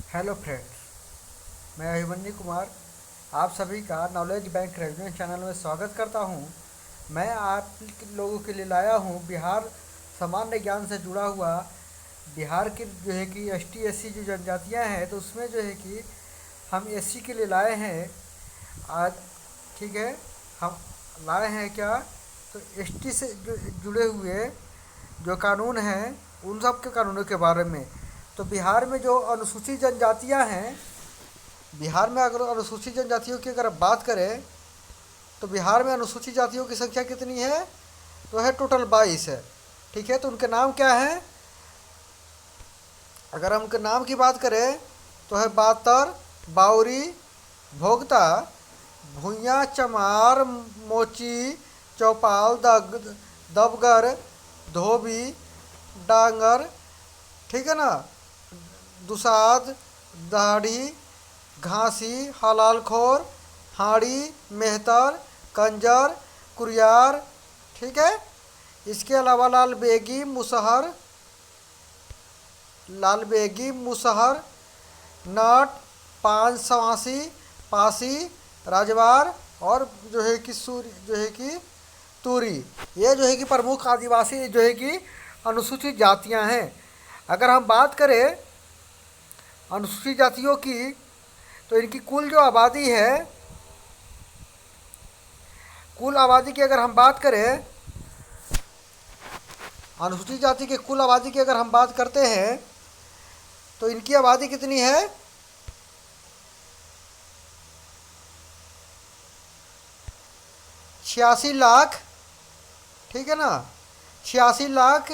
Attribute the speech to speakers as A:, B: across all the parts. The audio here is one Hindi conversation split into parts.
A: हेलो फ्रेंड्स, मैं अभिमन्यु कुमार आप सभी का नॉलेज बैंक रेजिडेंट चैनल में स्वागत करता हूं। मैं आप लोगों के लिए लाया हूं बिहार सामान्य ज्ञान से जुड़ा हुआ बिहार के जो है कि एसटी एससी जो जनजातियां हैं, तो उसमें जो है कि हम एससी के लिए लाए हैं आज। ठीक है, हम लाए हैं क्या, तो एसटी से जुड़े हुए जो कानून हैं उन सब के कानूनों के बारे में। तो बिहार में जो अनुसूचित जनजातियां हैं, बिहार में अगर अनुसूचित जनजातियों की अगर बात करें तो बिहार में अनुसूचित जातियों की संख्या कितनी है, तो है टोटल 22 है। ठीक है, तो उनके नाम क्या है, अगर हम उनके नाम की बात करें तो है बातर, बाउरी, भोगता, भूया, चमार, मोची, चौपाल, दबगर, धोबी, डांगर, ठीक है ना, दुसाद, दाढ़ी, घासी, हलालखोर, हाड़ी, मेहतर, कंजर, कुरियार। ठीक है, इसके अलावा लाल बेगी, मुसहर, नट, पान सवासी, पासी, राजवार और जो है कि सूर्य जो है कि तूरी। ये जो है कि प्रमुख आदिवासी जो है कि अनुसूचित जातियां हैं। अगर हम बात करें अनुसूचित जातियों की, तो इनकी कुल जो आबादी है, कुल आबादी की अगर हम बात करें, अनुसूचित जाति के कुल आबादी की अगर हम बात करते हैं तो इनकी आबादी कितनी है, 86 लाख। ठीक है ना, 86 लाख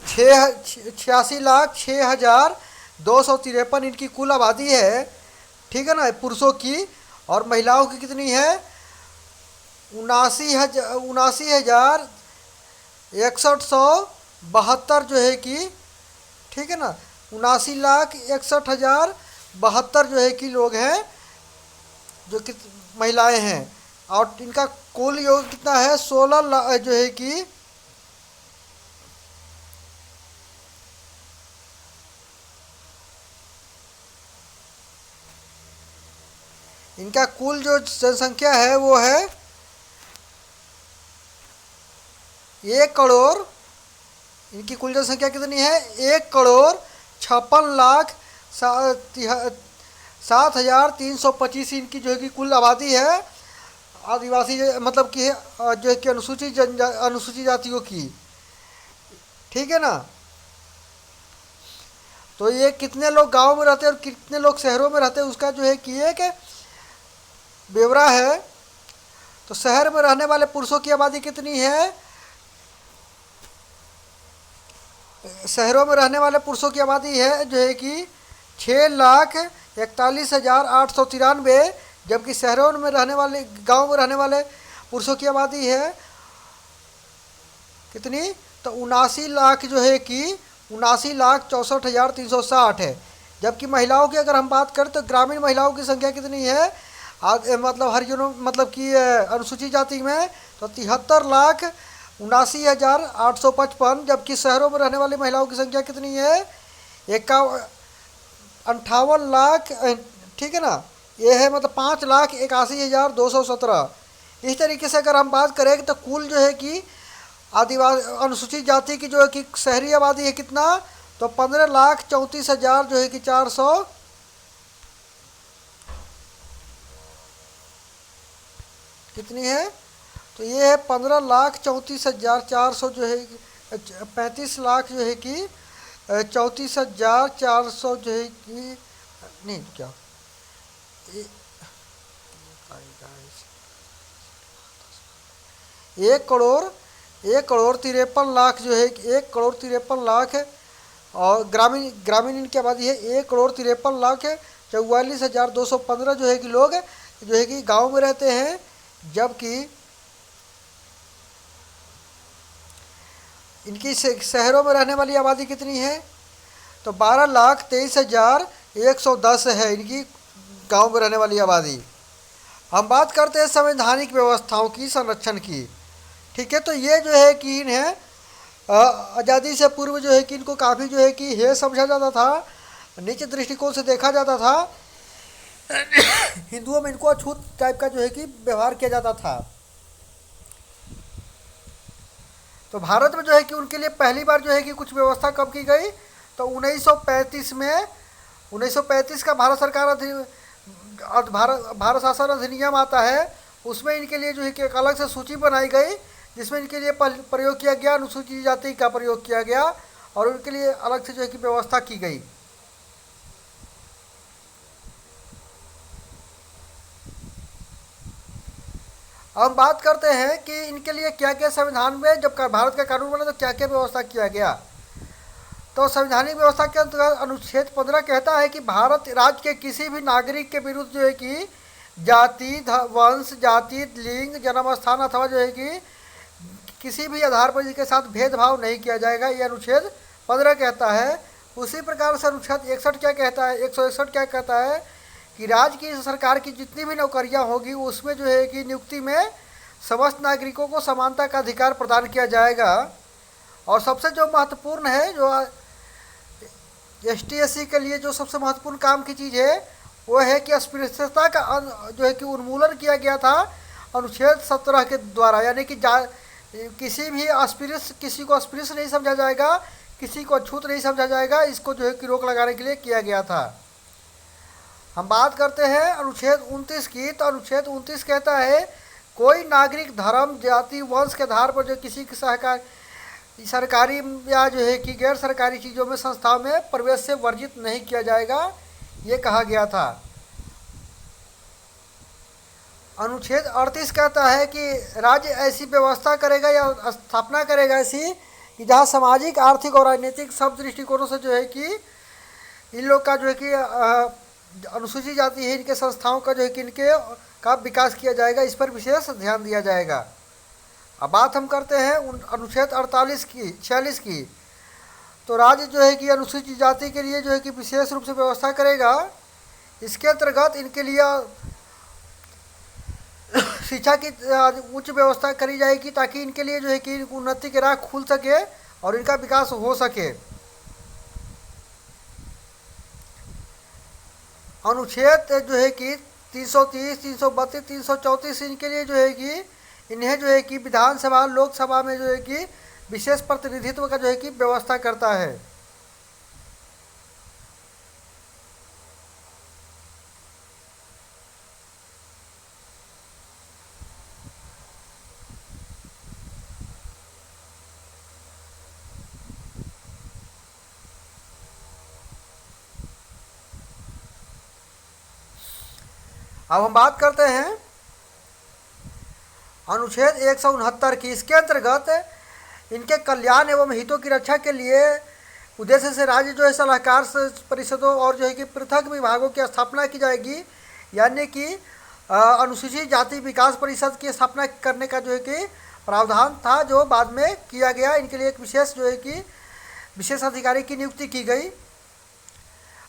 A: 86,06,253 इनकी कुल आबादी है। ठीक है ना, पुरुषों की। और महिलाओं की कितनी है, 79,61,72 जो है कि, ठीक है ना, 79,61,072 जो है कि लोग हैं जो कि महिलाएं हैं। और इनका कुल योग कितना है, 16 लाख जो है कि, इनका कुल जो जनसंख्या है वो है 1 करोड़। इनकी कुल जनसंख्या कितनी है, 1,56,00,000 7,325 इनकी जो है कि कुल आबादी है आदिवासी मतलब कि जो है कि अनुसूचित जातियों की। ठीक है ना, तो ये कितने लोग गांव में रहते हैं और कितने लोग शहरों में रहते हैं उसका जो है कि एक ब्यौरा है। तो शहर में रहने वाले पुरुषों की आबादी कितनी है, शहरों में रहने वाले पुरुषों की आबादी है जो है कि 6,41,893, जबकि शहरों में रहने वाले, गांव में रहने वाले पुरुषों की आबादी है कितनी, तो 79 लाख जो है कि 79,64,360 है। जबकि महिलाओं की अगर हम बात करें तो ग्रामीण महिलाओं की संख्या कितनी है, मतलब हरिजनों मतलब कि अनुसूचित जाति में, तो 73,79,855, जबकि शहरों में रहने वाली महिलाओं की संख्या कितनी है, 58 लाख। ठीक है ना, ये है मतलब 5,81,217। इस तरीके से अगर हम बात करें तो कुल जो है कि आदिवासी अनुसूचित जाति की जो है कि शहरी आबादी है कितना, तो 15,34,000 जो है कि 400, कितनी है, तो ये है 15,34,400 जो है, 35 लाख जो है कि 34,400 जो है कि, नहीं क्या, 1 करोड़ 1,53,00,000 जो है, 1,53,00,000 है। और ग्रामीण इनकी आबादी है 1,53,00,000 है। 44,215 जो है कि लोग जो है कि गांव में रहते हैं, जबकि इनकी शहरों में रहने वाली आबादी कितनी है, तो 12,23,110 है इनकी गांव में रहने वाली आबादी। हम बात करते हैं संवैधानिक व्यवस्थाओं की, संरक्षण की। ठीक है, तो ये जो है कि इन्हें आज़ादी से पूर्व जो है कि इनको काफ़ी जो है कि हे समझा जाता था नीच दृष्टिकोण से देखा जाता था। हिंदुओं में इनको अछूत टाइप का जो है कि व्यवहार किया जाता था। तो भारत में जो है कि उनके लिए पहली बार जो है कि कुछ व्यवस्था कब की गई, तो 1935 में 1935 का भारत शासन अधिनियम आता है। उसमें इनके लिए जो है कि एक अलग से सूची बनाई गई, जिसमें इनके लिए प्रयोग किया गया, अनुसूचित जाति का प्रयोग किया गया और उनके लिए अलग से जो है कि व्यवस्था की गई। अब हम बात करते हैं कि इनके लिए क्या क्या संविधान में जब भारत का कानून बना तो क्या क्या व्यवस्था किया गया। तो संवैधानिक व्यवस्था के अंतर्गत अनुच्छेद 15 कहता है कि भारत राज्य के किसी भी नागरिक के विरुद्ध जो है कि जाति, वंश, जाति, लिंग, जन्म स्थान अथवा जो है कि किसी भी आधार पर इसके साथ भेदभाव नहीं किया जाएगा, ये अनुच्छेद 15 कहता है। उसी प्रकार से अनुच्छेद 61 क्या कहता है, 161 क्या कहता है कि राज्य की सरकार की जितनी भी नौकरियां होगी उसमें जो है कि नियुक्ति में समस्त नागरिकों को समानता का अधिकार प्रदान किया जाएगा। और सबसे जो महत्वपूर्ण है, जो ST SC के लिए जो सबसे महत्वपूर्ण काम की चीज़ है वो है कि अस्पृश्यता का जो है कि उन्मूलन किया गया था अनुच्छेद 17 के द्वारा। यानी कि किसी भी किसी को अस्पृश्य नहीं समझा जाएगा, किसी को अछूत नहीं समझा जाएगा, इसको जो है कि रोक लगाने के लिए किया गया था। हम बात करते हैं अनुच्छेद 29 की। तो अनुच्छेद 29 कहता है कोई नागरिक धर्म, जाति, वंश के आधार पर जो किसी की सरकारी या जो है कि गैर सरकारी चीज़ों में, संस्थाओं में प्रवेश से वर्जित नहीं किया जाएगा, ये कहा गया था। अनुच्छेद 38 कहता है कि राज्य ऐसी व्यवस्था करेगा या स्थापना करेगा ऐसी कि जहाँ सामाजिक, आर्थिक और राजनीतिक सब दृष्टिकोणों से जो है कि इन लोग का जो है कि अनुसूचित जाति है, इनके संस्थाओं का जो है कि इनके का विकास किया जाएगा, इस पर विशेष ध्यान दिया जाएगा। अब बात हम करते हैं अनुच्छेद 46 की। तो राज्य जो है कि अनुसूचित जाति के लिए जो है कि विशेष रूप से व्यवस्था करेगा। इसके अंतर्गत इनके लिए शिक्षा की उच्च व्यवस्था करी जाएगी ताकि इनके लिए जो है कि उन्नति के राह खुल सके और इनका विकास हो सके। अनुच्छेद जो है कि 330, 332, 334 इनके लिए जो है कि इन्हें जो है कि विधानसभा, लोकसभा में जो है कि विशेष प्रतिनिधित्व का जो है कि व्यवस्था करता है। अब हम बात करते हैं अनुच्छेद 169 की। इसके अंतर्गत इनके कल्याण एवं हितों की रक्षा के लिए उद्देश्य से राज्य जो है सलाहकार परिषदों और जो है कि पृथक विभागों की स्थापना की जाएगी। यानी कि अनुसूचित जाति विकास परिषद की स्थापना करने का जो है कि प्रावधान था, जो बाद में किया गया। इनके लिए एक विशेष जो है कि विशेष अधिकारी की नियुक्ति की गई।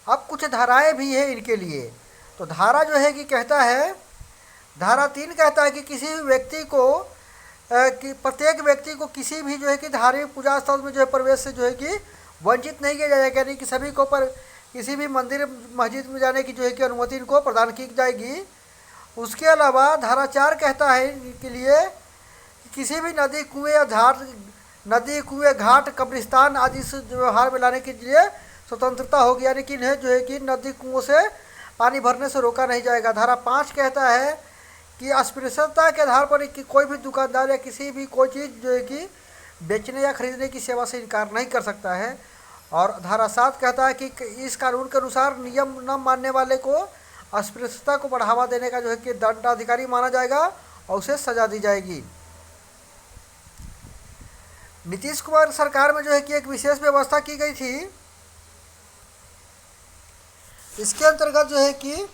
A: अब कुछ धाराएं भी हैं इनके लिए। तो धारा जो है कि कहता है, धारा 3 कहता है कि किसी भी व्यक्ति को कि प्रत्येक व्यक्ति को किसी भी जो है कि धार्मिक पूजा स्थल में जो है प्रवेश से जो है कि वंचित नहीं किया जाएगा। यानी कि सभी को पर किसी भी मंदिर, मस्जिद में जाने की जो है कि अनुमति इनको प्रदान की जाएगी। उसके अलावा धारा 4 कहता है इनके लिए कि किसी भी नदी, कुएँ या घाट, कब्रिस्तान आदि से व्यवहार में लाने के लिए स्वतंत्रता होगी। यानी कि इन्हें जो है कि नदी, कुओं से पानी भरने से रोका नहीं जाएगा। धारा 5 कहता है कि अस्पृश्यता के आधार पर कि कोई भी दुकानदार या किसी भी कोई चीज़ जो है कि बेचने या खरीदने की सेवा से इनकार नहीं कर सकता है। और धारा 7 कहता है कि इस कानून के अनुसार नियम न मानने वाले को अस्पृश्यता को बढ़ावा देने का जो है कि दंडाधिकारी माना जाएगा और उसे सजा दी जाएगी। नीतीश कुमार सरकार में जो है कि एक विशेष व्यवस्था की गई थी। इसके अंतर्गत जो है कि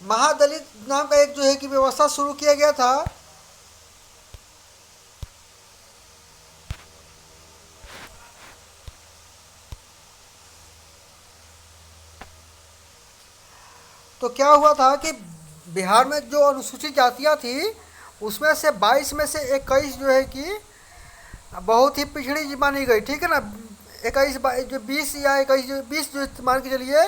A: महादलित नाम का एक जो है कि व्यवस्था शुरू किया गया था। तो क्या हुआ था कि बिहार में जो अनुसूचित जातियां थी उसमें से 22 में से 21 जो है कि बहुत ही पिछड़ी मानी गई, ठीक है ना। 21 जो 20 या 21 जो 20 जो मान के चलिए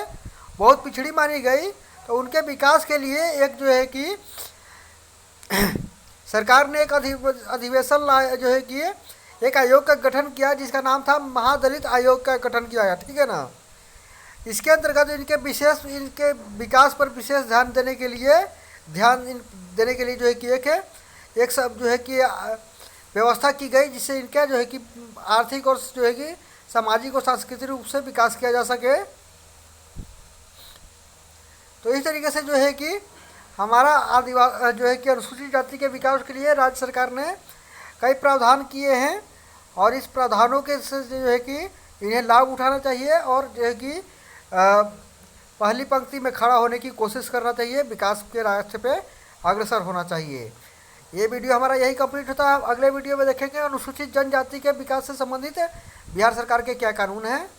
A: बहुत पिछड़ी मानी गई। तो उनके विकास के लिए एक जो है कि सरकार ने एक अधिवेशन जो है कि एक आयोग का गठन किया, जिसका नाम था महादलित आयोग का गठन किया गया, ठीक है ना। इसके अंतर्गत इनके विकास पर विशेष ध्यान देने के लिए जो है कि एक सब जो है कि व्यवस्था की गई, जिससे इनका जो है कि आर्थिक और जो है कि सामाजिक और सांस्कृतिक रूप से विकास किया जा सके। तो इस तरीके से जो है कि हमारा जो है कि अनुसूचित जाति के विकास के लिए राज्य सरकार ने कई प्रावधान किए हैं, और इस प्रावधानों के से जो है कि इन्हें लाभ उठाना चाहिए, और जो है कि पहली पंक्ति में खड़ा होने की कोशिश करना चाहिए, विकास के रास्ते पे अग्रसर होना चाहिए। ये वीडियो हमारा यही कंप्लीट होता है। अगले वीडियो में देखेंगे अनुसूचित जनजाति के विकास से संबंधित बिहार सरकार के क्या कानून हैं।